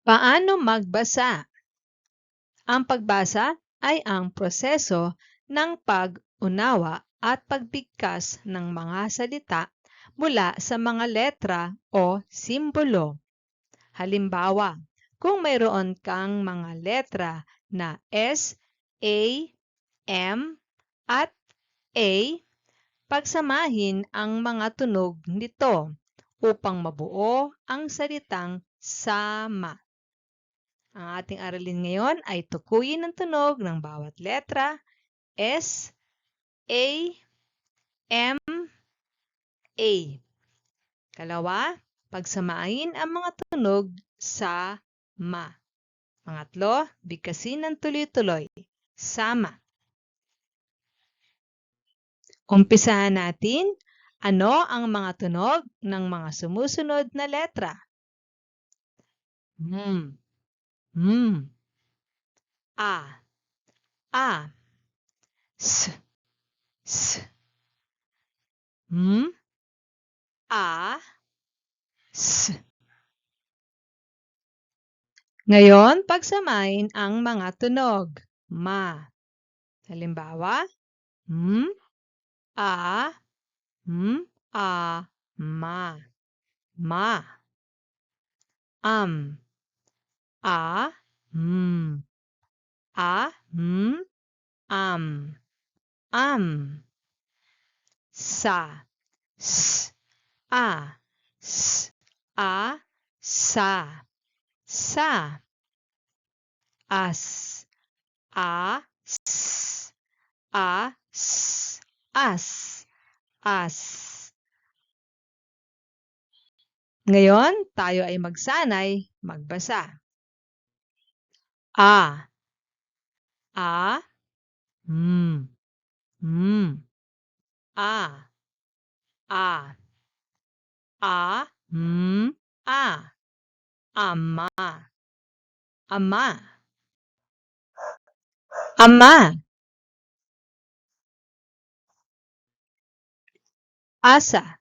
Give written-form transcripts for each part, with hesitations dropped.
Paano magbasa? Ang pagbasa ay ang proseso ng pag-unawa at pagbigkas ng mga salita mula sa mga letra o simbolo. Halimbawa, kung mayroon kang mga letra na S, A, M, at A, pagsamahin ang mga tunog nito upang mabuo ang salitang sama. Ang ating aralin ngayon ay tukuyin ang tunog ng bawat letra S, A, M, A. Kalawa, pagsamahin ang mga tunog sa ma. Pangatlo, bigkasin ng tuloy-tuloy. Sama. Umpisahan natin. Ano ang mga tunog ng mga sumusunod na letra? A, A, S, S, A, S. Ngayon, pagsamahin ang mga tunog. Ma. Halimbawa, A, A, ma. Ma. A, A, Sa. S, A, S, A, sa. Sa. As. A, S, A, S, as. As. Ngayon, tayo ay magsanay magbasa. A, A, A, A, A, A, ama, ama, ama, asa,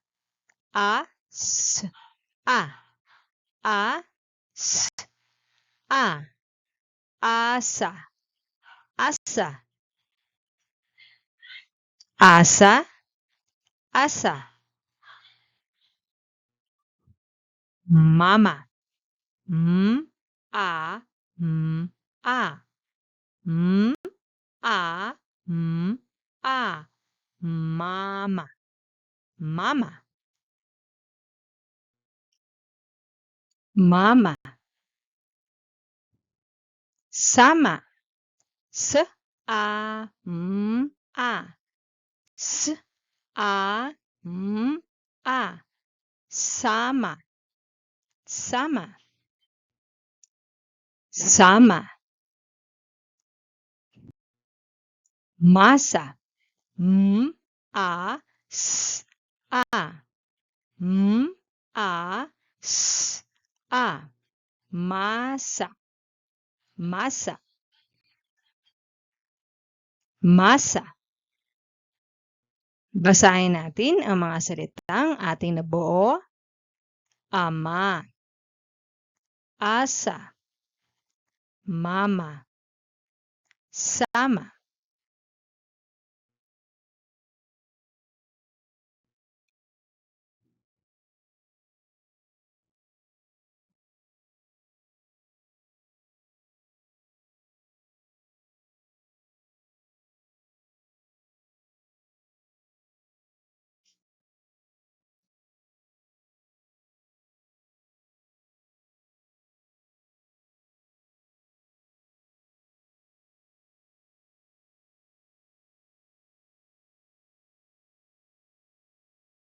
a, s, a, s, a, asa, asa, asa, asa, mama, a, a, a, a, mama, mama, mama, sama, s, a, s, a, sama, sama, sama, masa, a, s, a, a, s, a, masa, masa, masa. Basahin natin ang mga salitang ating nabuo. Ama, asa, mama, sama,